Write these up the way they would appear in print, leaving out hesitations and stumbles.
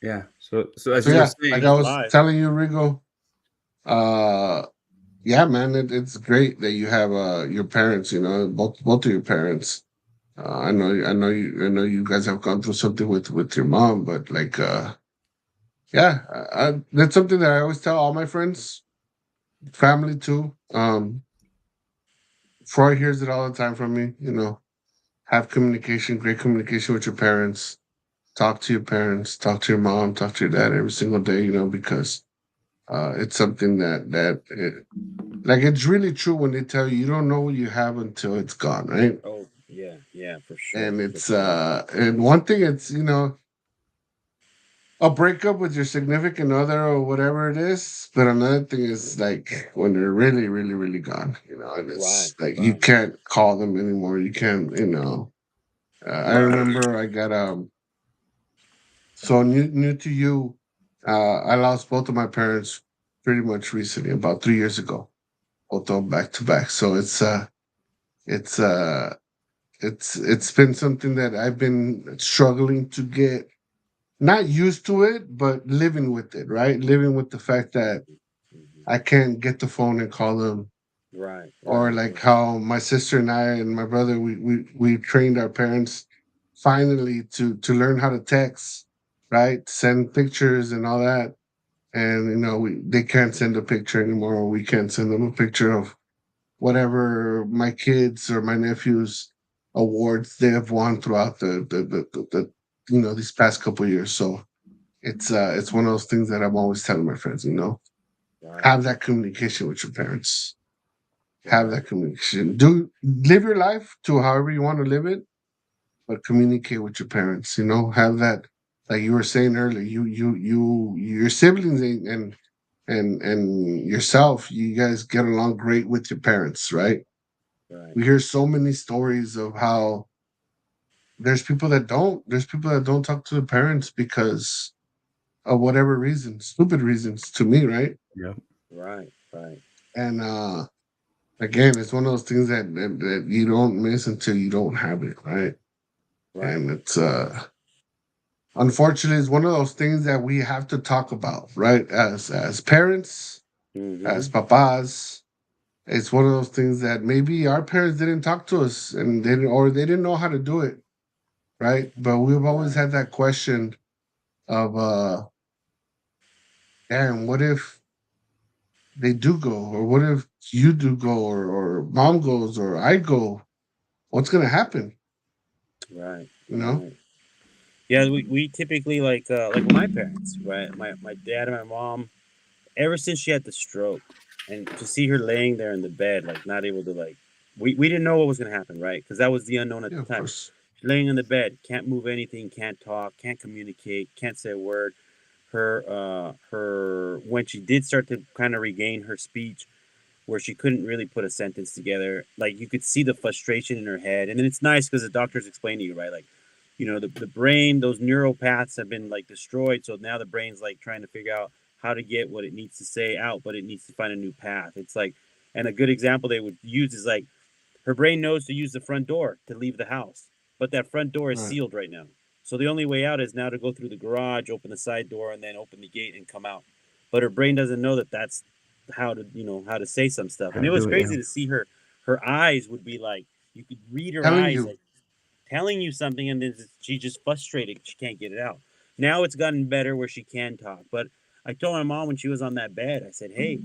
Yeah. So as So you were yeah, like saying, I was Alive. telling you, Rigo, uh, yeah, man, it's great that you have your parents. You know, both of your parents. I know you guys have gone through something with your mom, but like, yeah, that's something that I always tell all my friends, family too. Freud hears it all the time from me. You know, have communication, great communication with your parents. Talk to your parents, talk to your mom, talk to your dad every single day. You know, because it's something like it's really true when they tell you you don't know what you have until it's gone, right? Oh yeah, yeah, for sure, And for it's sure. and one thing it's a breakup with your significant other or whatever it is, but another thing is like when they're really, really, really gone, and Right, it's like you right. can't call them anymore. You can't, I remember I got so new to you. I lost both of my parents pretty much recently, about 3 years ago, both of them back to back. So it's uh it's been something that I've been struggling to get not used to it, but living with it, right? Living with the fact that Hmm. I can't get the phone and call them, Right, or right, like right. how my sister and I and my brother we trained our parents finally to learn how to text, right? Send pictures and all that, and they can't send a picture anymore. Or we can't send them a picture of whatever my kids or my nephews awards they have won throughout the these past couple of years. So it's one of those things that I'm always telling my friends, Right, have that communication with your parents. Have right, that communication. Do live your life to however you want to live it, but communicate with your parents. Have that, like you were saying earlier. Your siblings and yourself. You guys get along great with your parents, right? right. We hear so many stories of how there's people that don't. There's people that don't talk to their parents because of whatever reasons, stupid reasons to me, right? yeah. Right, right, And again, it's one of those things that you don't miss until you don't have it, right? right. And it's unfortunately it's one of those things that we have to talk about, right? As parents, Mm-hmm. as papas, it's one of those things that maybe our parents didn't talk to us and they didn't know how to do it, right? But we've always Right, had that question of damn, what if they do go, or what if you do go, or mom goes, or I go? What's gonna happen? right, You know? right. Yeah, we typically like with my parents, right? My dad and my mom, ever since she had the stroke, and to see her laying there in the bed, like not able to we didn't know what was gonna happen, right? Because that was the unknown at Yeah, the of time. course. She's laying in the bed, can't move anything, can't talk, can't communicate, can't say a word. Her when she did start to kind of regain her speech, where she couldn't really put a sentence together, like you could see the frustration in her head, and then it's nice because the doctors explain to you, right, like the brain, those neural paths have been like destroyed, so now the brain's like trying to figure out how to get what it needs to say out, but it needs to find a new path. It's like, and a good example they would use is like her brain knows to use the front door to leave the house, but that front door is Right. sealed right now. So the only way out is now to go through the garage, open the side door, and then open the gate and come out. But her brain doesn't know that that's how to say some stuff. How And to it was do it, yeah. crazy to see her eyes would be like, you could read her Telling eyes you. like telling you something, and then she's just frustrated. She can't get it out. Now it's gotten better where she can talk. But I told my mom when she was on that bed, I said, "Hey,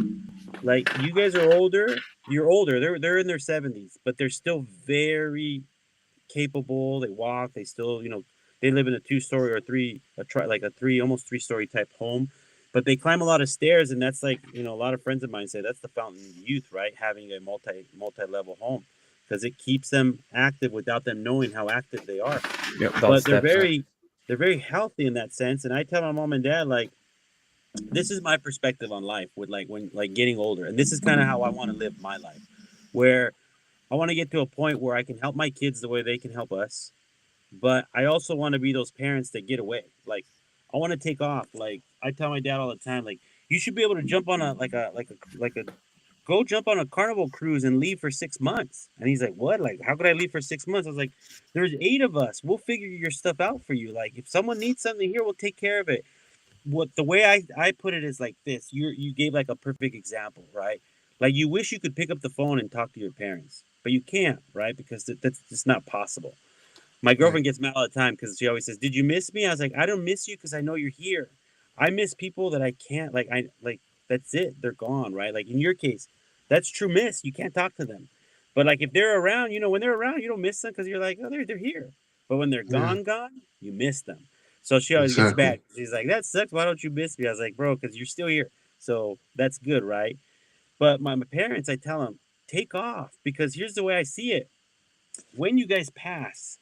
like you guys are older. You're older. They're in their 70s, but they're still very capable. They walk. They still they live in a 2 story or like a three almost 3 story type home." But they climb a lot of stairs, and that's like a lot of friends of mine say that's the fountain of youth, right? Having a multi level home because it keeps them active without them knowing how active they are. Yep, without But steps. they're very healthy in that sense. And I tell my mom and dad like this is my perspective on life with like when like getting older, and this is kind of how I want to live my life, where I want to get to a point where I can help my kids the way they can help us, but I also want to be those parents that get away. Like I want to take off. Like I tell my dad all the time, like you should be able to jump on a go jump on a carnival cruise and leave for 6 months. And he's like, what? Like how could I leave for 6 months? I was like, there's 8 of us. We'll figure your stuff out for you. Like if someone needs something here, we'll take care of it. what the way I put it is like this. You gave like a perfect example, right? Like you wish you could pick up the phone and talk to your parents, but you can't, right? Because that's just not possible. My Right. girlfriend gets mad all the time because she always says, "Did you miss me?" I was like, "I don't miss you because I know you're here. I miss people that I can't like. I like that's it. They're gone, right? Like in your case, that's true miss. You can't talk to them, but like if they're around, when they're around, you don't miss them because you're like, oh, they're here. But when they're Yeah. gone, you miss them. So she always gets Exactly. mad. She's like, "That sucks. Why don't you miss me?" I was like, "Bro, because you're still here. So that's good, right?" But my parents, I tell them, take off because here's the way I see it. When you guys pass,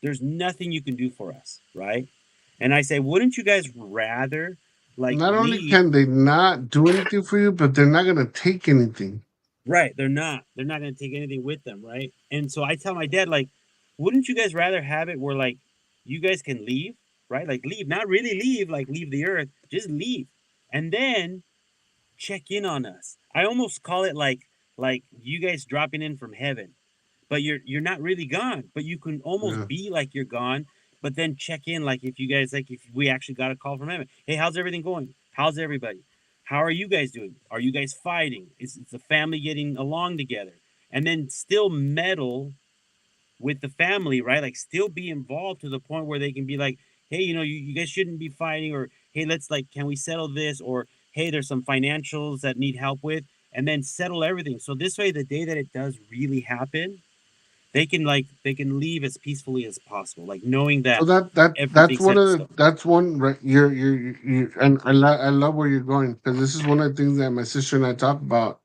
there's nothing you can do for us, right? And I say, wouldn't you guys rather like Not only leave? can they not do anything for you, but they're not gonna take anything. Right, they're not. They're not going to take anything with them, right? And so I tell my dad, like, wouldn't you guys rather have it where like you guys can leave, right? Like leave, not really leave, like leave the earth, just leave, and then check in on us. I almost call it like you guys dropping in from heaven, but you're not really gone, but you can almost Yeah. be like you're gone, but then check in like if you guys like if we actually got a call from heaven. Hey, how's everything going? How's everybody? How are you guys doing? Are you guys fighting? Is the family getting along together? And then still meddle with the family, right? Like still be involved to the point where they can be like, hey, you guys shouldn't be fighting, or hey, let's like, can we settle this? Or hey, there's some financials that need help with, and then settle everything. So this way, the day that it does really happen, they can leave as peacefully as possible, like knowing So that that's everything's one set of in the stone. that's one right. You and I love where you're going because this is one of the things that my sister and I talk about.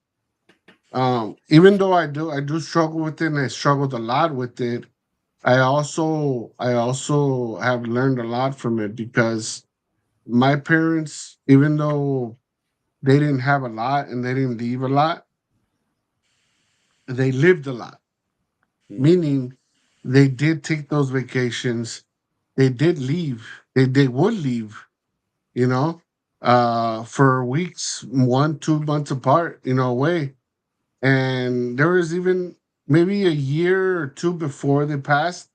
Even though I do struggle with it, and I struggled a lot with it. I also have learned a lot from it because my parents, even though they didn't have a lot and they didn't leave a lot, they lived a lot. Mm, Meaning, they did take those vacations. They did leave. They would leave. You know, for weeks, 1 2 months apart. Away. And there was even maybe a year or two before they passed.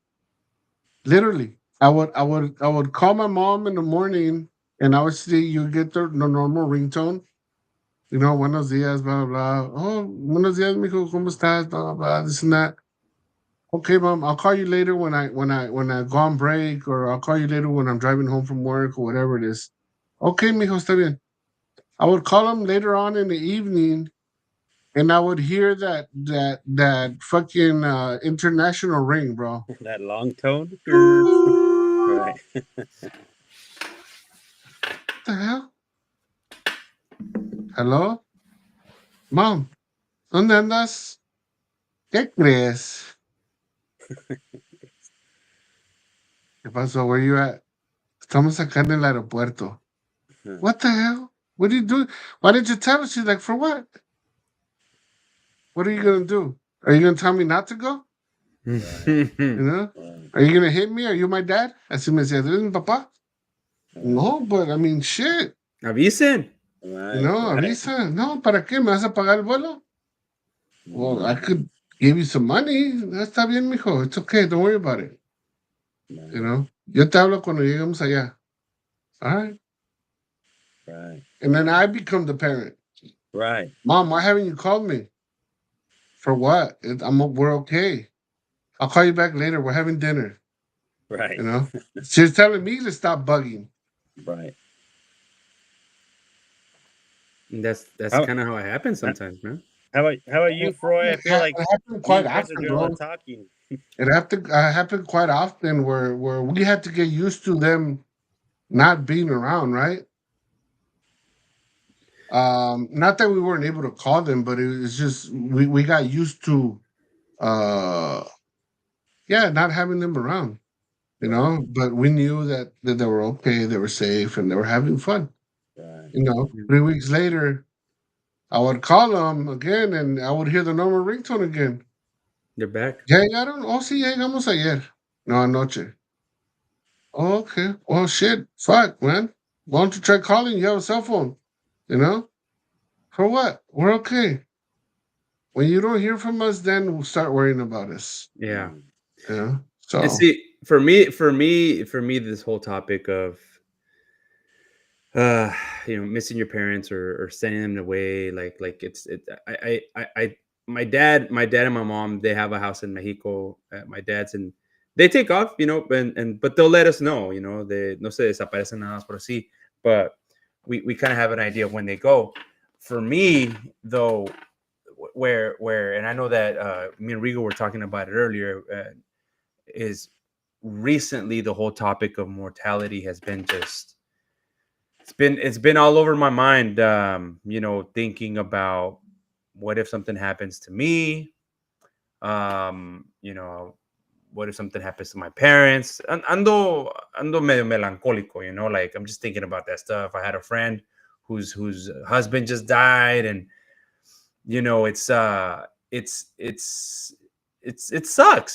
Literally, I would call my mom in the morning, and I would see you get the normal ringtone. Buenos días, blah blah blah. Oh, buenos días, mijo, cómo estás? Blah blah blah. This and that. Okay, mom, I'll call you later when I go on break, or I'll call you later when I'm driving home from work or whatever it is. Okay, mijo, está bien. I would call him later on in the evening, and I would hear that fucking international ring, bro. that long tone. What Right. the hell? Hello, mom. ¿Dónde andas? ¿Qué crees? ¿Qué pasó? Where you at? Estamos acá en el aeropuerto. What the hell? What are you doing? Why did you tell us? She's like, for what? What are you Right. gonna do? Are you gonna tell me not to go? Right. You know? Right. Are you gonna hit me? Are you my dad? Así me decía, ¿eres mi papá? Right. No, but I mean, shit. Avisen. Right. Right. Avisa. No, ¿para qué? ¿Me vas a pagar el vuelo? Well, I Mm, could give you some money. Está bien, mijo. It's okay. Don't worry about it. right. Yo te hablo cuando lleguemos allá. All right. Right. And then I become the parent. Right. Mom, why haven't you called me? For what? We're okay. I'll call you back later. We're having dinner. You Right. know? She's telling me to stop bugging. Right. That's How kind of how it happens sometimes, man. how about you, Froy? I feel like It happened me quite and Chris are often, doing all the bro. talking. It happened quite often where we had to get used to them not being around, right? Not that we weren't able to call them, but it was just we got used to uh yeah, not having them around, Right. but we knew that they were okay, they were safe, and they were having fun. Right. 3 weeks later, I would call them again, and I would hear the normal ringtone again. They're back. Ya llegaron, oh sí, ya llegamos ayer. No, anoche. Oh, okay. Well, shit, fuck, man. Why don't you try calling? You have a cell phone, you know? For what? We're okay. When you don't hear from us, then we'll start worrying about us. Yeah. Mm, And So see, for me, this whole topic of uh missing your parents, or sending them away, like it's it I my dad and my mom, they have a house in Mexico. My dad's in They take off, and but they'll let us know, they no se desaparecen nada más por así, but we kind of have an idea of when they go. For me, though, where and I know that me and Rigo were talking about it earlier, is recently the whole topic of mortality has been just it's been all over my mind. Thinking about what if something happens to me. um you know what if something happens to my parents. Ando medio melancólico, like I'm just thinking about that stuff. I had a friend whose husband just died, and it sucks.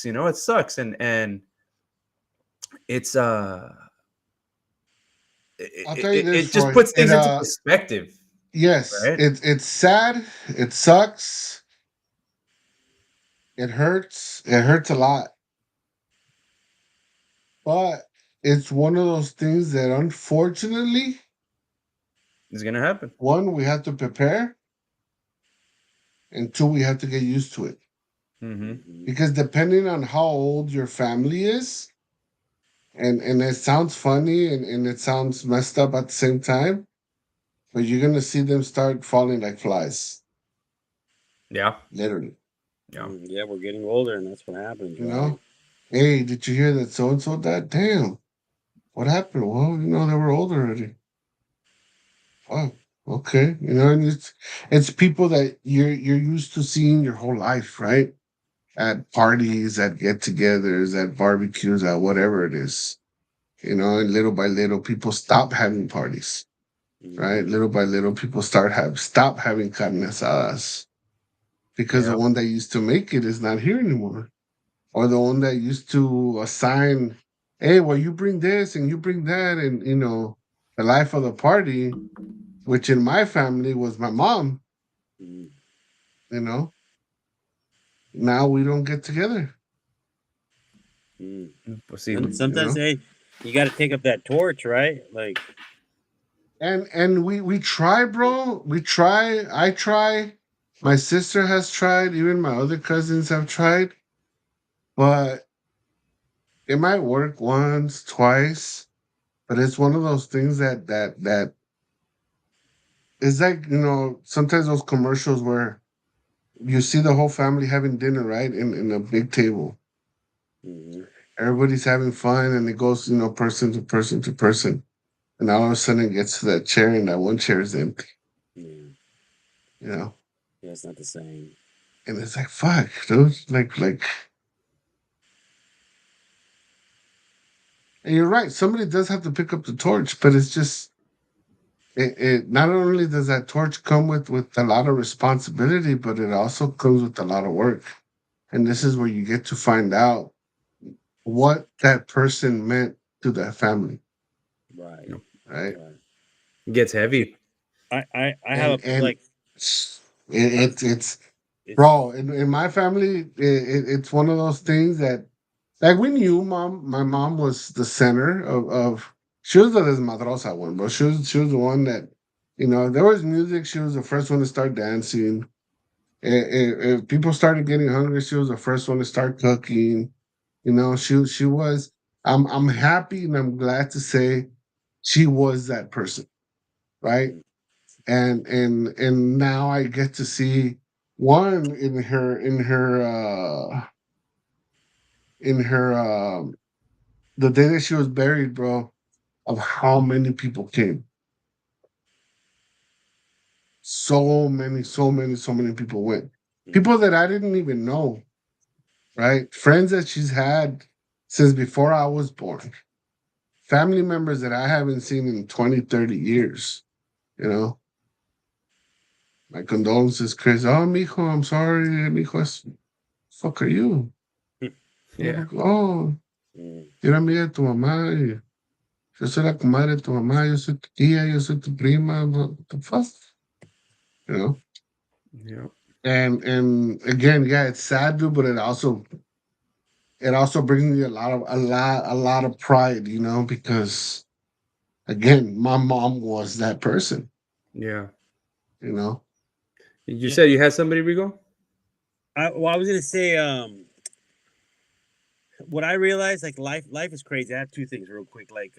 It sucks, and it's I'll tell you this, it just Roy. puts things into perspective, Yes, right? it's sad, it sucks, it hurts a lot, but it's one of those things that unfortunately, It's gonna happen. one, we have to prepare, and two, we have to get used to it. Hmm. Mhm. Because depending on how old your family is, and it sounds funny and it sounds messed up at the same time, but you're gonna see them start falling like flies, Yeah, literally. yeah, Yeah, we're getting older, and that's what happens, You right? know, hey, did you hear that so and so died? Damn, what happened? Well, they were old already. Oh, okay. And it's people that you're used to seeing your whole life, right? At parties, at get-togethers, at barbecues, at whatever it is. And little by little, people stop having parties, right? Hmm. Little by little, people stop having carne asadas because the yeah, one that used to make it is not here anymore, or the one that used to assign, hey, well, you bring this and you bring that, and the life of the party, which in my family was my mom. Hmm. You know, now we don't get together. Hmm. we'll see. And You sometimes, know, hey, you got to take up that torch, right? Like, and we try, bro. We try. I try. My sister has tried. Even my other cousins have tried. But it might work once, twice. But it's one of those things that is like sometimes those commercials where you see the whole family having dinner, right, in a big table. hmm, Everybody's having fun, and it goes person to person to person, and all of a sudden it gets to that chair, and that one chair is empty. yeah, You know, yeah, it's not the same. and it's like fuck, dude. Like, and you're right. Somebody does have to pick up the torch, but it's just it. Not only does that torch come with a lot of responsibility, but it also comes with a lot of work. And this is where you get to find out what that person meant to that family, Right, You know, right? right. it gets heavy. I have And a and like, it's it's bro. In my family, it's one of those things that, like, we knew mom. My mom was the center of. She was the desmadrosa one, bro. She was the one that, there was music. She was the first one to start dancing. If people started getting hungry, she was the first one to start cooking. She was. I'm happy and I'm glad to say she was that person, right? mm, And now I get to see one in her the day that she was buried, bro, of how many people came. So many, so many, so many people went. mm, People that I didn't even know, right? Friends that she's had since before I was born. Family members that I haven't seen in 20, 30 years. You know, my condolences, Chris. Oh, mijo, I'm sorry, mijo. Fuck are you? Yeah, Oh, mm, yo era amiga de tu mamá. Yo soy la comadre de tu mamá. Yo soy tu tía. Yo soy tu prima. What the fuck? You know. yeah, And again, yeah, it's sad, dude, but it also brings me a lot of pride, because again, my mom was that person, Yeah. you know. You Yeah. said you had somebody, Rigo? I was gonna say, what I realized, like life is crazy. I have two things real quick. Like,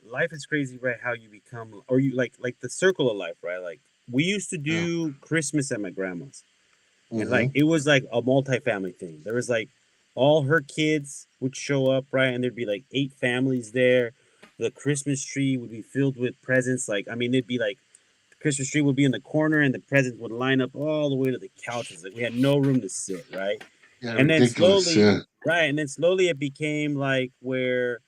life is crazy, right? How you become, or you like the circle of life, right? Like we used to Yeah. do Christmas at my grandma's, and like Hmm. it was like a multi-family thing. There was like all her kids would show up, right? And there'd be like 8 families there. The Christmas tree would be filled with presents. Like, I mean, it'd be like the Christmas tree would be in the corner, and the presents would line up all the way to the couches. Like we had no room to sit, right? Yeah, And then ridiculous. slowly, Yeah. right, and then slowly it became like where,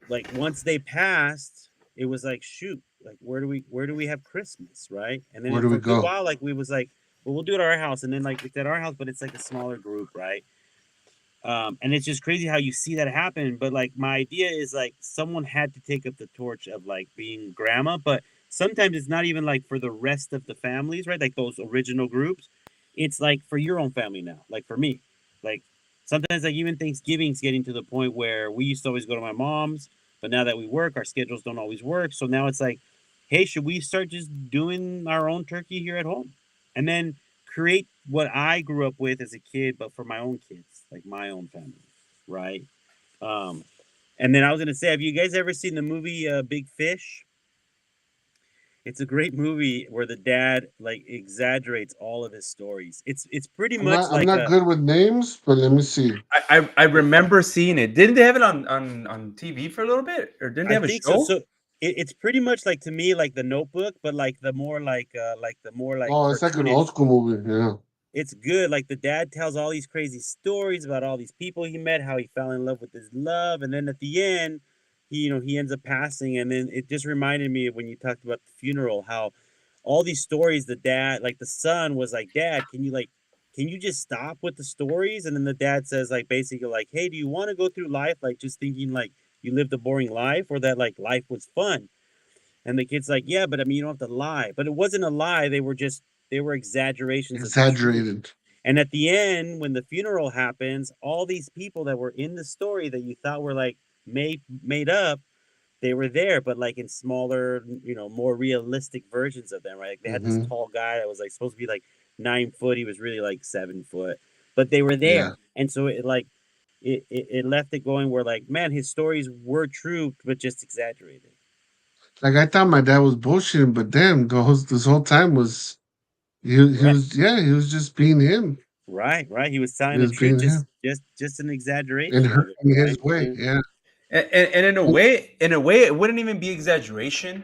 like, once they passed, it was like, shoot, like where do we have Christmas, right? And Where then do for we a good go? while, like we was like, well, we'll do it at our house, and then like it's at our house, but it's like a smaller group, right? And it's just crazy how you see that happen. But like my idea is like someone had to take up the torch of like being grandma, but sometimes it's not even like for the rest of the families, right? Like those original groups. It's like for your own family now. Like for me. Like sometimes like even Thanksgiving's getting to the point where we used to always go to my mom's, but now that we work, our schedules don't always work. So now it's like, hey, should we start just doing our own turkey here at home? And then create what I grew up with as a kid, but for my own kids, like my own family, right? Um, and then I was gonna say, have you guys ever seen the movie Big Fish? It's a great movie where the dad like exaggerates all of his stories. It's pretty I'm much not. I'm like not a. good with names, but let me see. I remember seeing it. Didn't they have it on TV for a little bit, or didn't they I have a think so. show? So it's pretty much like to me like the Notebook, but like the more like Oh, it's like an old cartoonish. school movie. Yeah. It's good. Like the dad tells all these crazy stories about all these people he met, how he fell in love with his love, and then at the end, he ends up passing. And then it just reminded me of when you talked about the funeral, how all these stories, the dad, like the son, was like, "Dad, can you just stop with the stories?" And then the dad says, like, basically, like, "Hey, do you want to go through life like just thinking like you lived a boring life, or that like life was fun?" And the kid's like, "Yeah, but I mean, you don't have to lie." But it wasn't a lie. They were exaggerations of the truth. Exaggerated. And at the end, when the funeral happens, all these people that were in the story that you thought were like made up, they were there, but like in smaller, more realistic versions of them, right? Like they had this Hmm. tall guy that was like supposed to be like 9 foot. He was really like 7 foot, but they were Yeah. there. And so it like it left it going where like, man, his stories were true, but just exaggerated. Like I thought my dad was bullshitting, but damn, this whole time was he Right. was yeah he was just being him. Right. He was He telling the was truth, being him just an exaggeration of it, in his right? way. Yeah. And in a way, it wouldn't even be exaggeration.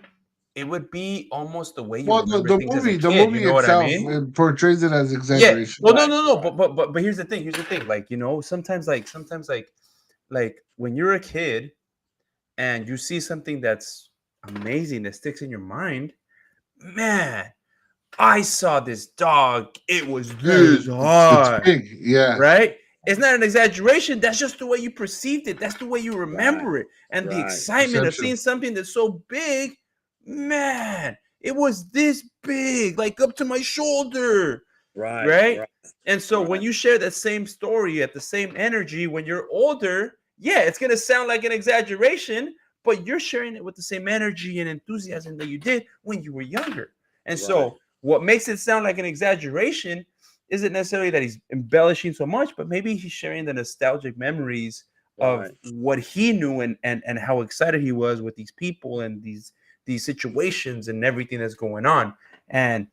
It would be almost the way you Well, remember things as a the kid. You movie know what I itself mean? portrays it as Yeah. exaggeration. Well, no, Right, no, no. right, But here's the thing. Here's the thing. Like, sometimes like when you're a kid and you see something that's amazing that sticks in your mind, man, I saw this dog. It was Yeah, this it's hard, big. Yeah. right? It's not an exaggeration. That's just the way you perceived it. That's the way you right, remember it. And the right, excitement of seeing Perception. something that's so big, man, it was this big, like up to my shoulder, right, right? right, And so when right, you share that same story at the same energy when you're older, yeah, it's going to sound like an exaggeration, but you're sharing it with the same energy and enthusiasm that you did when you were younger. And right, so what makes it sound like an exaggeration isn't necessarily that he's embellishing so much, but maybe he's sharing the nostalgic memories of right. what he knew and how excited he was with these people and these situations and everything that's going on. And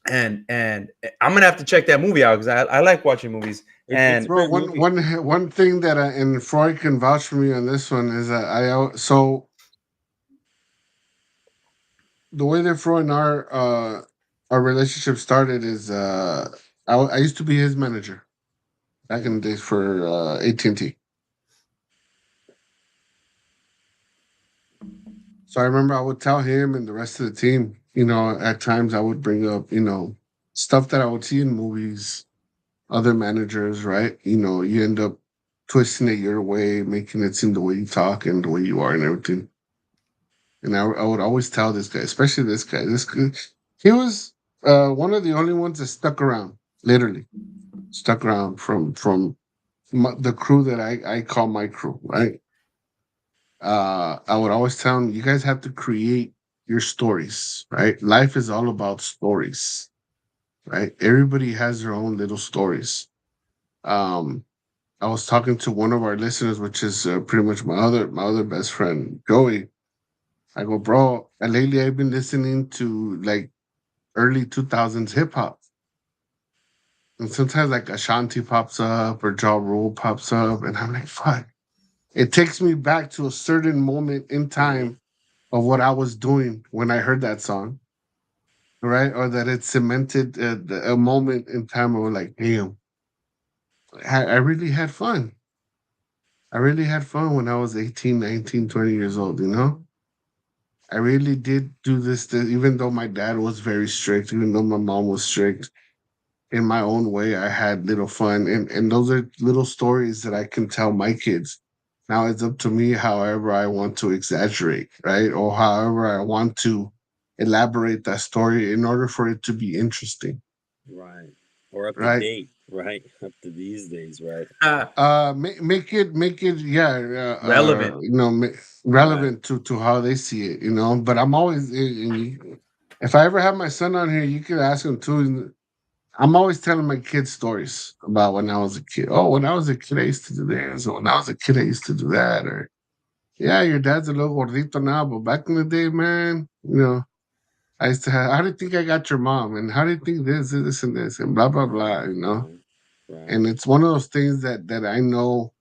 I'm gonna have to check that movie out because I like watching movies. It's a And Bro, great movie. one thing that and Freud can vouch for me on this one is that so the way that Freud and our relationship started is I used to be his manager back in the days for AT&T. So I remember I would tell him and the rest of the team, at times I would bring up, stuff that I would see in movies, other managers, right? You end up twisting it your way, making it seem the way you talk and the way you are and everything. And I would always tell this guy, especially this guy, he was one of the only ones that stuck around, literally stuck around from the crew that I call my crew, right? I would always tell them, you guys have to create your stories, right? Life is all about stories, right? Everybody has their own little stories. Um, I was talking to one of our listeners, which is pretty much my other best friend, Joey. I go, bro, and lately I've been listening to like early 2000s hip hop. And sometimes like Ashanti pops up or Ja Rule pops up, and I'm like, fuck. It takes me back to a certain moment in Hmm. time of what I was doing when I heard that song, right? Or that it cemented a moment in time where like, damn, I really had fun. I really had fun when I was 18, 19, 20 years old, you know? I really did do this, even though my dad was very strict, even though my mom was strict. In my own way, I had little fun. And those are little stories that I can tell my kids. Now it's up to me, however, I want to exaggerate, right? Or however I want to elaborate that story in order for it to be interesting, Right. Or up to right? date, right? Up to these days, right? Make it, yeah, Relevant. Right. relevant to how they see it, you know. But I'm always, if I ever have my son on here, you could ask him too. I'm always telling my kids stories about when I was a kid. Oh, when I was a kid, I used to do this. Or when I was a kid, I used to do that. Or yeah, your dad's a little gordito now, but back in the day, man, I used to have. How do you think I got your mom? And how do you think this, and this, and blah blah blah. Right. Right. And Right. it's one of those things that I know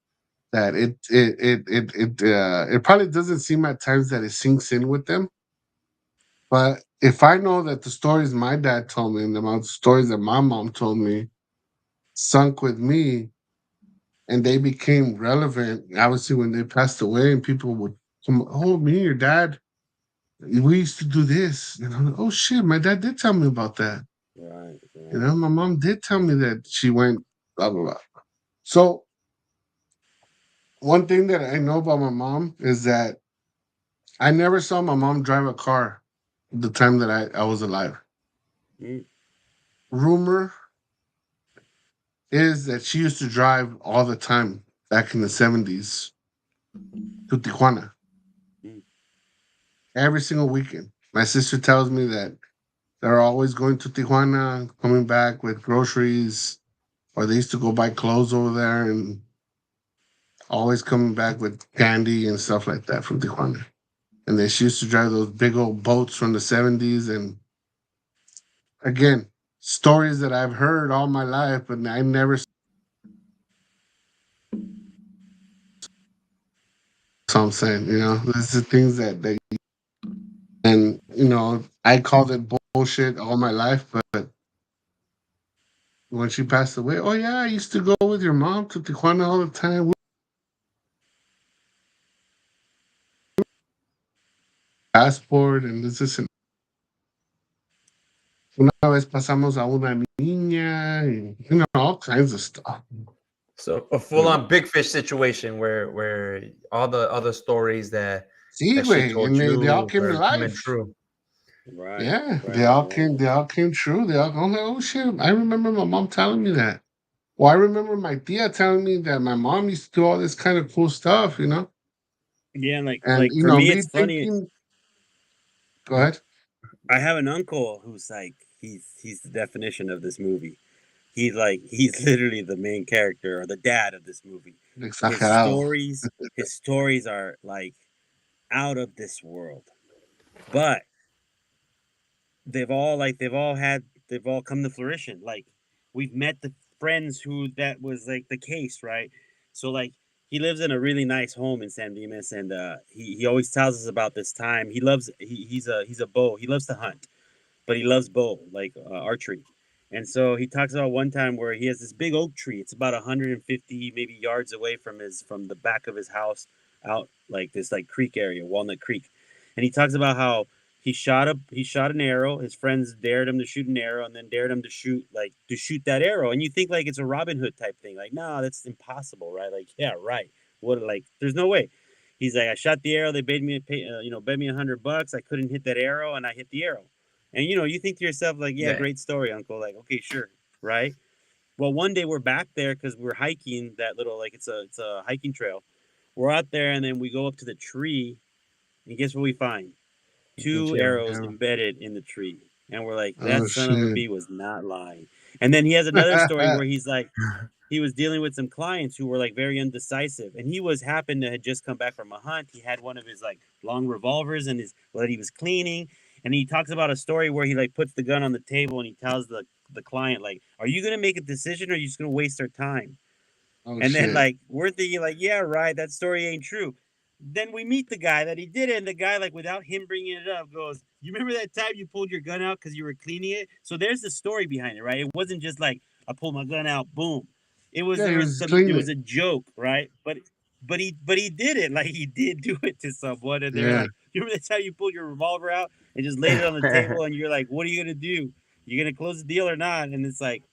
that it probably doesn't seem at times that it sinks in with them. But if I know that the stories my dad told me and the amount of stories that my mom told me sunk with me, and they became relevant, obviously, when they passed away, and people would come, oh, me and your dad, we used to do this. And I'm like, oh shit, my dad did tell me about that. Right. You Right. know, my mom did tell me that she went, blah, blah, blah. So, one thing that I know about my mom is that I never saw my mom drive a car the time that I was alive. Mm, Rumor is that she used to drive all the time back in the 70s to Tijuana mm, every single weekend. My sister tells me that they're always going to Tijuana, coming back with groceries, or they used to go buy clothes over there and always coming back with candy and stuff like that from Tijuana. And then she used to drive those big old boats from the 70s. And again, stories that I've heard all my life, but I never saw them saying, this is things that, and, I called it bullshit all my life. But when she passed away, oh yeah, I used to go with your mom to Tijuana all the time. Passport and this and una vez pasamos a una niña, and, all kinds of stuff. So a full on big fish situation where all the stories Sí, that she güey, told and they all you came to are coming life. true. right. Yeah, they Right. all Right. came. They all came true. They all. I'm like, oh shit! I remember my mom telling me that. Well, I remember my tia telling me that my mom used to do all this kind of cool stuff, Yeah. And and for me, me it's funny. thinking. Go ahead. I have an uncle who's like he's the definition of this movie. He's literally the main character or the dad of this movie. His Exagerado. stories his stories are like out of this world. But they've all come to fruition. Like we've met the friends who that was like the case, right? So like he lives in a really nice home in San Dimas, and he always tells us about this time. He's a bow. He loves to hunt, but he loves bow, like archery. And so he talks about one time where he has this big oak tree. It's about 150 maybe yards away from the back of his house, out like this like creek area, Walnut Creek. And he talks about how he shot an arrow. His friends dared him to shoot an arrow, and then dared him to shoot that arrow. And you think like it's a Robin Hood type thing, like no, that's impossible, right? Like yeah, right. What like there's no way. He's like, I shot the arrow. They paid me, bet me $100. I couldn't hit that arrow, and I hit the arrow. And you think to yourself, like, yeah, Yeah. great story, Uncle. Like, okay, sure, right? Well, one day we're back there because we're hiking that little, like, it's a hiking trail. we're out there, and then we go up to the tree, and guess what we find? Two Yeah. arrows embedded in the tree. And we're like, that Oh son of a shit. bee was not lying. And then he has another story where he's like, he was dealing with some clients who were like very indecisive, and he was happened to had just come back from a hunt. He had one of his like long revolvers and his that he was cleaning, and he talks about a story where he like puts the gun on the table and he tells the client like, "Are you gonna make a decision or are you just gonna waste our time?" Oh And then shit. like we're thinking like, yeah, right, that story ain't true. Then we meet the guy that he did it, and the guy like without him bringing it up goes, "You remember that time you pulled your gun out because you were cleaning it?" So there's the story behind it, right? It wasn't just like I pulled my gun out, boom. It was Yeah, there he was was some it cleaning was it. a joke, right? But he did it like he did do it to someone, and they're Yeah. like, "You remember that time you pulled your revolver out and just laid it on the table?" And you're like, "What are you gonna do? You gonna close the deal or not?" And it's like,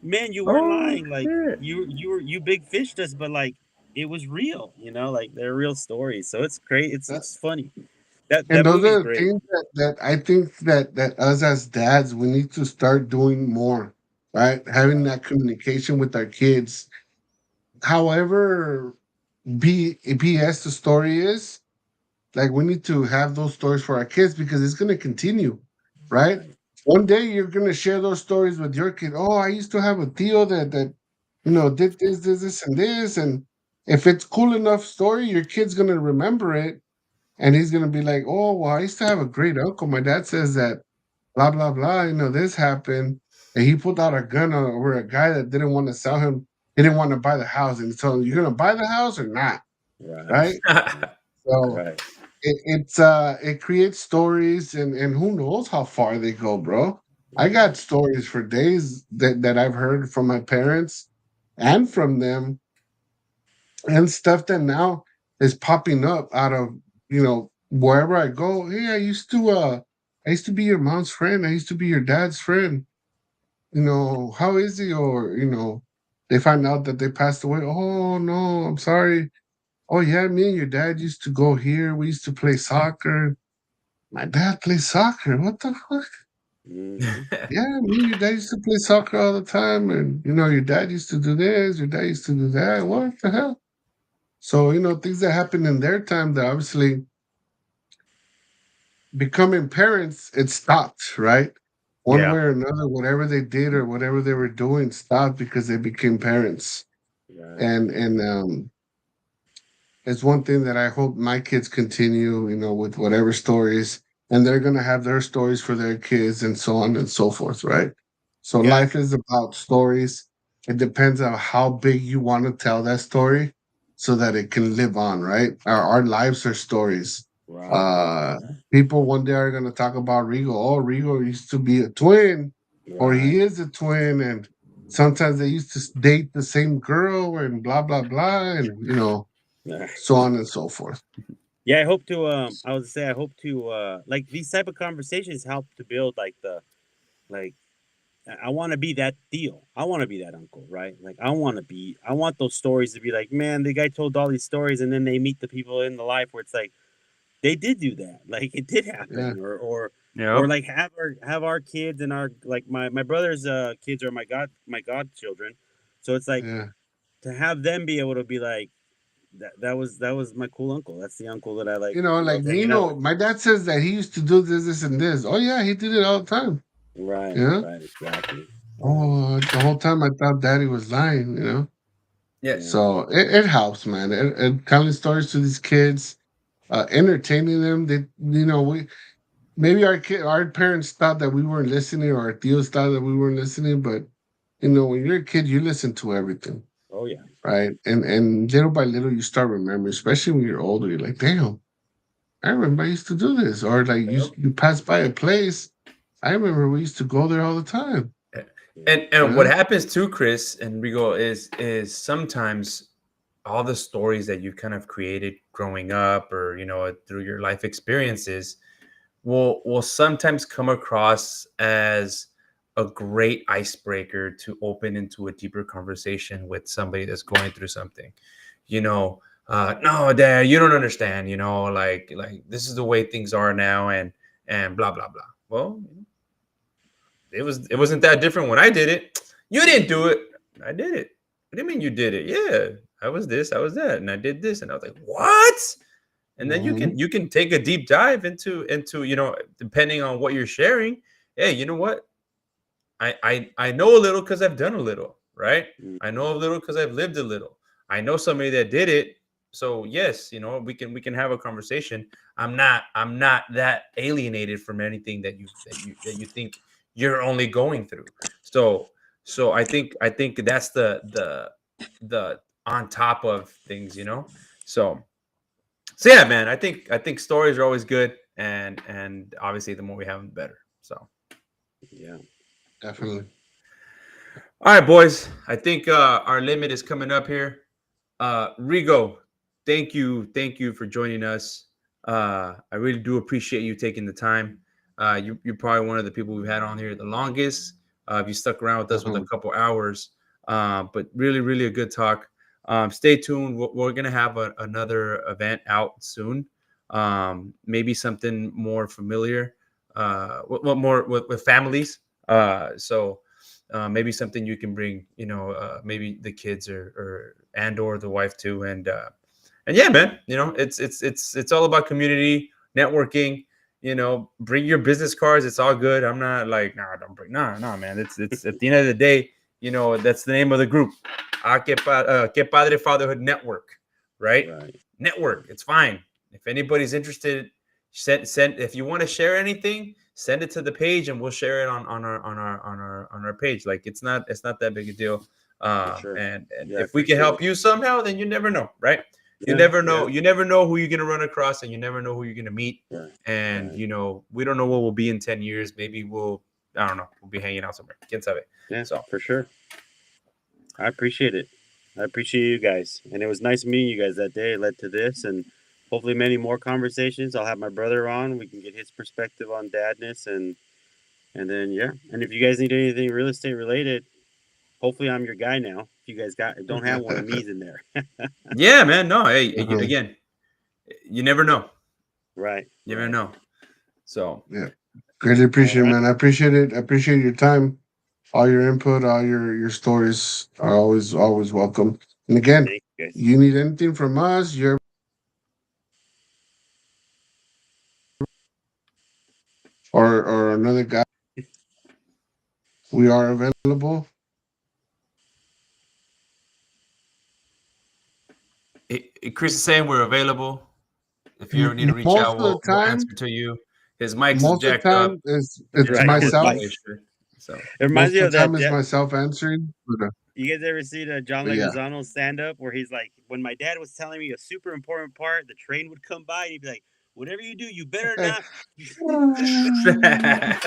man, you weren't Oh lying. Like shit. you big fished us, but like it was real. Like they're real stories. So it's great. That, It's funny. That and that those movie's are the great. things that I think that us as dads we need to start doing more, right? Having Right. that communication with our kids. However, BS the story is, like we need to have those stories for our kids because it's going to continue, right? Right. One day you're going to share those stories with your kid. Oh, I used to have a tío that did this, and this, and if it's cool enough story, your kid's going to remember it, and he's going to be like, oh, well, I used to have a great uncle. My dad says that blah blah blah. This happened, and he pulled out a gun over a guy that didn't want to sell him. He didn't want to buy the house, and he told him, "You're going to buy the house or not?" Right. Right? So Right. it creates stories, and who knows how far they go, bro. I got Right. stories for days that I've heard from my parents and from them, and stuff that now is popping up out of wherever I go. Hey, I used to be your mom's friend. I used to be your dad's friend. How is he? Or they find out that they passed away. Oh no, I'm sorry. Oh yeah, me and your dad used to go here. We used to play soccer. My dad plays soccer. What the fuck? Mm-hmm. Yeah, me and your dad used to play soccer all the time, and your dad used to do this, your dad used to do that. What the hell? So things that happened in their time that obviously becoming parents, it stopped, right? One Yeah. way or another, whatever they did or whatever they were doing stopped because they became parents. Right. And it's one thing that I hope my kids continue, with whatever stories, and they're gonna have their stories for their kids, and so on and so forth, right? So Yeah. life is about stories. It depends on how big you want to tell that story, so that it can live on, right? Our lives are stories. Right. Uh, People one day are gonna talk about Rigo. Oh, Rigo used to be a twin, or Right. he is a twin, and sometimes they used to date the same girl, and blah blah blah, and Right. so on and so forth. Yeah, I hope to I was to say I hope to like these type of conversations help to build like the like I want to be that deal. I want to be that uncle, right? Like I want those stories to be like, man, the guy told all these stories, and then they meet the people in the life where it's like they did do that, like it did Yeah, happen, or Yep. like have our kids and our like my brother's kids are my godchildren, so it's like yeah. to have them be able to be like that was my cool uncle. That's the uncle that I like Like loved hanging out Nino, with. my dad says that he used to do this, and this. Oh yeah, he did it all the time. Right, Yeah. right, exactly, right, Oh, the whole time I thought Daddy was lying. Yes. yeah, So it helps, man. Telling stories to these kids, entertaining them. We maybe our parents thought that we weren't listening, or our tios thought that we weren't listening, but when you're a kid, you listen to everything, oh yeah, right? And little by little, you start remembering, especially when you're older. You're like, damn, I remember I used to do this, or like you yep, you pass by a place. I remember we used to go there all the time. Yeah. yeah, And what Yeah, happens too, Chris and Rigo, is sometimes all the stories that you kind of created growing up, or through your life experiences, will sometimes come across as a great icebreaker to open into a deeper conversation with somebody that's going through something. You know, no, Dad, you don't understand. Like this is the way things are now, and blah blah blah. Well, it wasn't that different when I did it. You didn't do it. I did it. What do you mean you did it? Yeah. I was this, I was that, and I did this, and I was like, what? And then Mhm. you can take a deep dive into depending on what you're sharing. Hey, you know what? I know a little because I've done a little, right? I Mhm. know a little because I've lived a little. I know somebody that did it. So yes, we can have a conversation. I'm not that alienated from anything that you think you're only going through. So I think that's the on top of things, So yeah, man, I think stories are always good, and obviously the more we have them, the better. So Yeah. Definitely. all right, boys. I think our limit is coming up here. Rigo, thank you for joining us. I really do appreciate you taking the time. You're probably one of the people we've had on here the longest. If you stuck around with us with a Mhm. couple hours, but really, really a good talk. Stay tuned. We're gonna have another event out soon. Maybe something more familiar. More with families. Maybe something you can bring, maybe the kids or the wife too, and yeah, man, it's all about community networking. Bring your business cards. It's all good. I'm not like, nah, don't bring, nah, man. It's at the end of the day, that's the name of the group. Que Padre Fatherhood Network, right? Right. Network. It's fine. If anybody's interested, send. If you want to share anything, send it to the page, and we'll share it on our page. Like it's not that big a deal. For sure. And Yeah, I if we can appreciate help it. you somehow, then you never know, right? You Yeah. never Yeah. know. You never know who you're gonna run across, and you never know who you're gonna meet. Right. And Right. we don't know what we'll be in 10 years. Maybe I don't know. We'll be hanging out somewhere. Quién sabe? Yeah, So for sure. I appreciate it. I appreciate you guys. And it was nice meeting you guys that day. It led to this and hopefully many more conversations. I'll have my brother on. We can get his perspective on dadness and then yeah. And if you guys need anything real estate related, hopefully I'm your guy now. If you guys don't have one of me's in there. yeah, man. No, hey, Mhm. again, you never know. Right, You never right. know. So Yeah. Greatly All appreciate it, right. man. I appreciate it. I appreciate your time, all your input, all your stories are always welcome. And again, Thank you guys. you need anything from us, you're or another guy, we are available. Chris is saying we're available. If you ever need to reach Most out, of the we'll time, answer to you. His mic's most of the jacked up. time is it's Right. I His wasn't mic. myself. really sure. So It reminds Most me of of the time that. is myself answering. You guys ever seen John But yeah. Leguizamo's stand up where he's like, when my dad was telling me a super important part, the train would come by and he'd be like, whatever you do, you better not. yeah,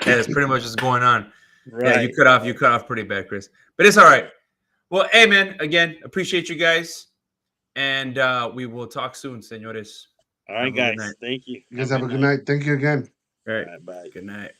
that's pretty much what's going on. Yeah, Right, you right. cut off pretty bad, Chris. But it's all right. Well, hey man, again, appreciate you guys. And we will talk soon, senores. All right, Have a good night. guys. Thank you. You Have guys a have good a good night. night. Thank you again. All All right. right, bye. Good night.